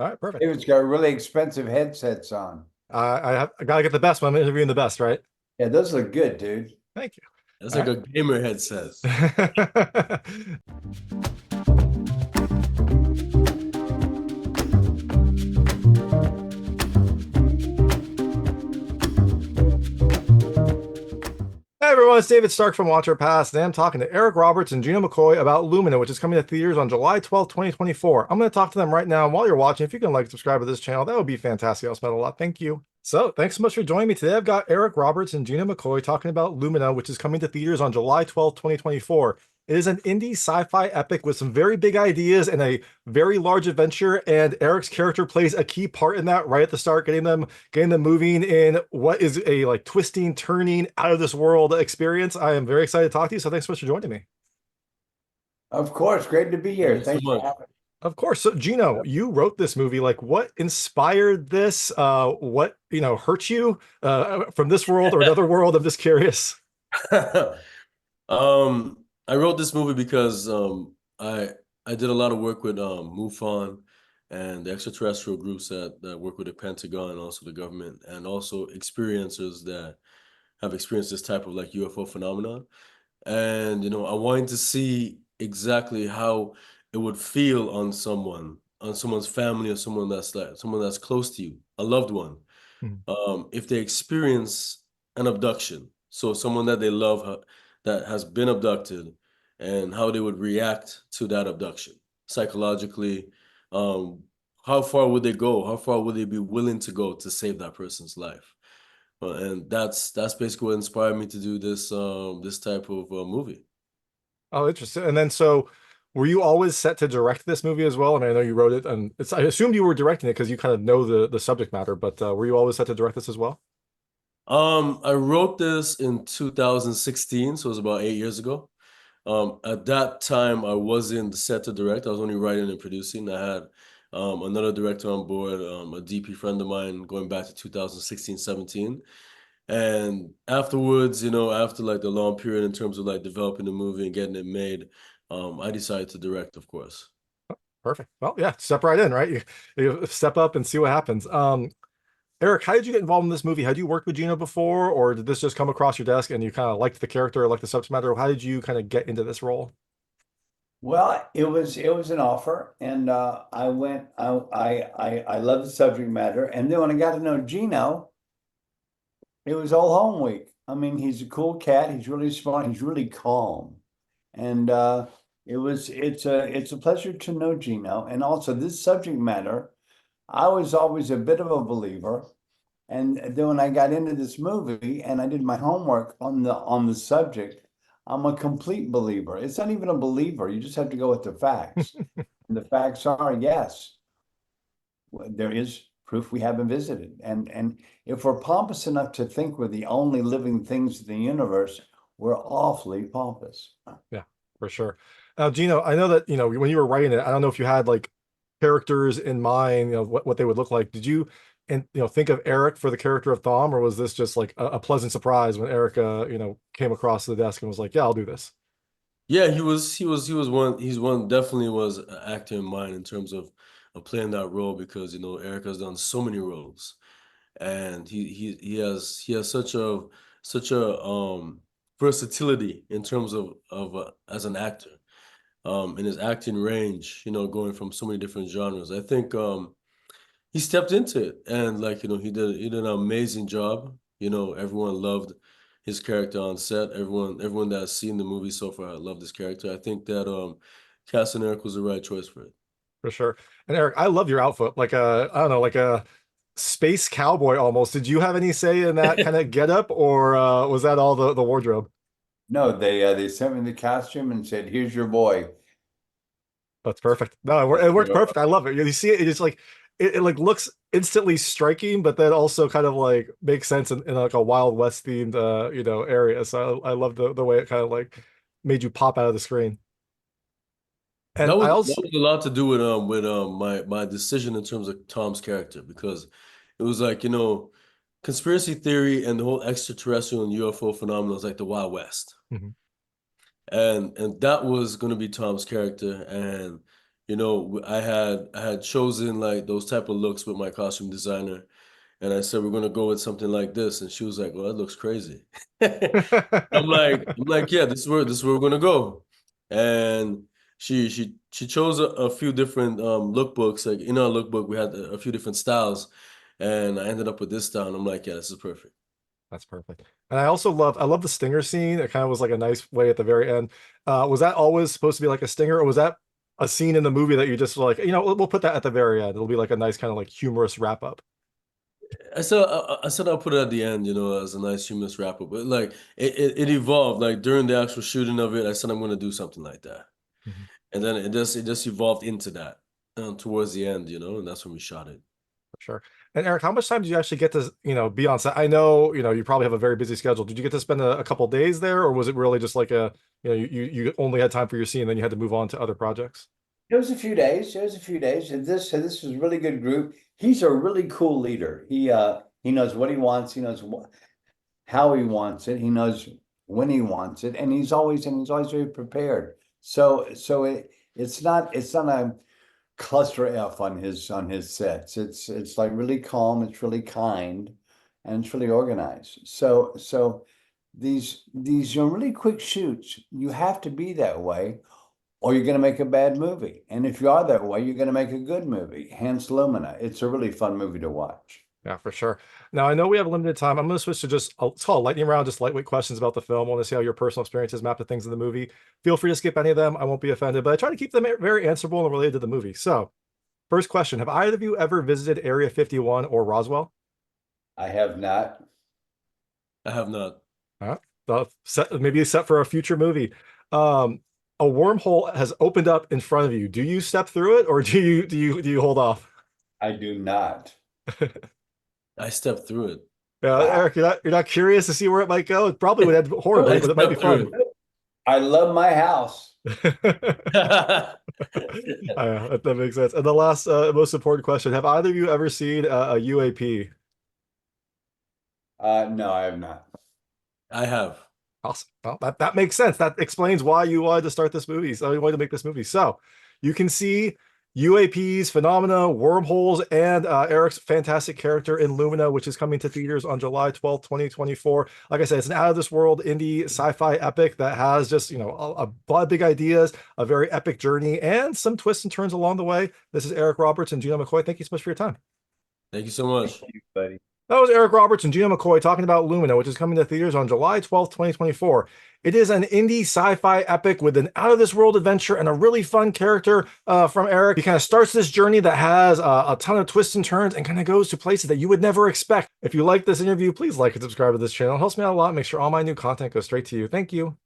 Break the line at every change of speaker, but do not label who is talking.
All right, perfect.
David's got really expensive headsets on.
I gotta get the best when I'm interviewing the best, right?
Yeah, those look good, dude.
Thank you.
That's
All
like
right.
a gamer headset.
Hey everyone, it's David Stark from Watcher Pass, and I'm talking to Eric Roberts and Gina McCoy about Lumina, which is coming to theaters on July 12th, 2024. I'm going to talk to them right now. And while you're watching, if you can like, subscribe to this channel, that would be fantastic. I'll spend a lot. Thank you. So thanks so much for joining me today. I've got Eric Roberts and Gina McCoy talking about Lumina, which is coming to theaters on July 12th, 2024. It is an indie sci-fi epic with some very big ideas and a very large adventure, and Eric's character plays a key part in that right at the start, getting them moving in what is a like twisting, turning, out of this world experience. I am very excited to talk to you. So thanks so much for joining me.
Of course, great to be
Thank
here.
you so
Thanks for
much.
having me.
Of course. So Gino, you wrote this movie. Like, what inspired this? What hurt you from this world or another world? I'm just curious.
I wrote this movie because I did a lot of work with MUFON and the extraterrestrial groups that work with the Pentagon and also the government, and also experiencers that have experienced this type of like UFO phenomenon. And I wanted to see exactly how it would feel on someone's family, or someone that's close to you, a loved one,
Mhm.
if they experience an abduction. So someone that they love that has been abducted, and how they would react to that abduction psychologically. Um, how far would they go? How far would they be willing to go to save that person's life? And that's basically what inspired me to do this type of movie.
Oh, interesting. And then, so were you always set to direct this movie as well? I mean, I know you wrote it, and I assumed you were directing it because you kind of know the subject matter. But were you always set to direct this as well?
I wrote this in 2016, so it was about 8 years ago. At that time, I wasn't set to direct. I was only writing and producing. I had another director on board, a DP friend of mine, going back to 2016, 17. And afterwards, after like the long period in terms of like developing the movie and getting it made, I decided to direct, of course.
Perfect. Well, yeah, step right in, right? You step up and see what happens. Eric, how did you get involved in this movie? Had you worked with Gino before, or did this just come across your desk and you kind of liked the character or liked the subject matter? How did you kind of get into this role?
Well, it was an offer, and I went. I love the subject matter, and then when I got to know Gino, it was all home week. I mean, he's a cool cat. He's really smart. He's really calm, and it's a pleasure to know Gino. And also this subject matter, I was always a bit of a believer. And then when I got into this movie and I did my homework on the subject, I'm a complete believer. It's not even a believer. You just have to go with the facts. And the facts are, yes, there is proof we haven't visited. And if we're pompous enough to think we're the only living things in the universe, we're awfully pompous.
Yeah, for sure. Now, Gino, I know that, when you were writing it, I don't know if you had like characters in mind, what they would look like. Did you and think of Eric for the character of Thom, or was this just like a pleasant surprise when Eric came across the desk and was like, yeah, I'll do this?
Yeah, he was one. He's one, definitely was an actor in mind in terms of playing that role, because Eric has done so many roles, and he has such a versatility in terms of as an actor, in his acting range, going from so many different genres. I think he stepped into it, and like he did an amazing job. Everyone loved his character on set. Everyone that's seen the movie so far loved his character. I think that casting Eric was the right choice for it.
For sure. And Eric, I love your outfit, like I don't know, like a space cowboy almost. Did you have any say in that kind of getup, or was that all the wardrobe?
No, they sent me the costume and said, "Here's your boy."
That's perfect. No, it worked perfect. I love it. You see it, it's like it like looks instantly striking, but then also kind of like makes sense in like a Wild West themed area. So I love the way it kind of like made you pop out of the screen. And
That
I
was
also
that was a lot to do with my decision in terms of Tom's character, because it was like, conspiracy theory and the whole extraterrestrial and UFO phenomenon was like the Wild West.
Mhm.
And that was going to be Tom's character. And you know, I had chosen like those type of looks with my costume designer, and I said we're gonna go with something like this, and she was like, "Well, that looks crazy." I'm like, yeah, this is where we're gonna go, and she chose a few different lookbooks. Like in our lookbook, we had a few different styles, and I ended up with this style. And I'm like, yeah, this is perfect.
That's perfect. And I love the stinger scene. It kind of was like a nice way at the very end. Was that always supposed to be like a stinger, or was that a scene in the movie that you just were like, we'll put that at the very end. It'll be like a nice kind of like humorous wrap up.
I said I'll put it at the end, as a nice humorous wrap up. But like it evolved. Like during the actual shooting of it, I said I'm gonna do something like that.
Mhm.
And then it just evolved into that towards the end, and that's when we shot it.
For sure. And Eric, how much time do you actually get to, be on set? I know, you probably have a very busy schedule. Did you get to spend a couple days there, or was it really just like you only had time for your scene, and then you had to move on to other projects?
It was a few days. It was a few days. And this was a really good group. He's a really cool leader. He knows what he wants. He knows how he wants it. He knows when he wants it, and he's always very prepared. So it's not a cluster F on his sets. It's like really calm. It's really kind, and it's really organized. So these really quick shoots. You have to be that way, or you're going to make a bad movie. And if you are that way, you're going to make a good movie. Hence Lumina. It's a really fun movie to watch.
Yeah, for sure. Now I know we have limited time. I'm going to switch to let's call it lightning round, just lightweight questions about the film. I want to see how your personal experiences map to things in the movie. Feel free to skip any of them. I won't be offended, but I try to keep them very answerable and related to the movie. So, first question: have either of you ever visited Area 51 or Roswell?
I have not.
I have not.
Maybe a set for a future movie. Um, a wormhole has opened up in front of you. Do you step through it, or do you hold off?
I do not.
I stepped through it.
Yeah,
Wow.
Eric, you're not curious to see where it might go. It probably would end horribly,
I
but it might be
stepped through
fun.
I love my house.
That makes sense. And the last, most important question: have either of you ever seen a UAP?
No, I have not.
I have.
Awesome. Well, that makes sense. That explains why you wanted to start this movie. So you wanted to make this movie. So you can see UAPs, phenomena, wormholes, and Eric's fantastic character in Lumina, which is coming to theaters on July 12th, 2024. Like I said, it's an out of this world indie sci-fi epic that has just, a lot of big ideas, a very epic journey, and some twists and turns along the way. This is Eric Roberts and Gina McCoy. Thank you so much for your time.
Thank you so much.
Thank you, buddy.
That was Eric Roberts and Gina McCoy talking about Lumina, which is coming to theaters on July 12th, 2024. It is an indie sci-fi epic with an out-of-this-world adventure and a really fun character from Eric. He kind of starts this journey that has a ton of twists and turns and kind of goes to places that you would never expect. If you like this interview, please like and subscribe to this channel. It helps me out a lot. Make sure all my new content goes straight to you. Thank you.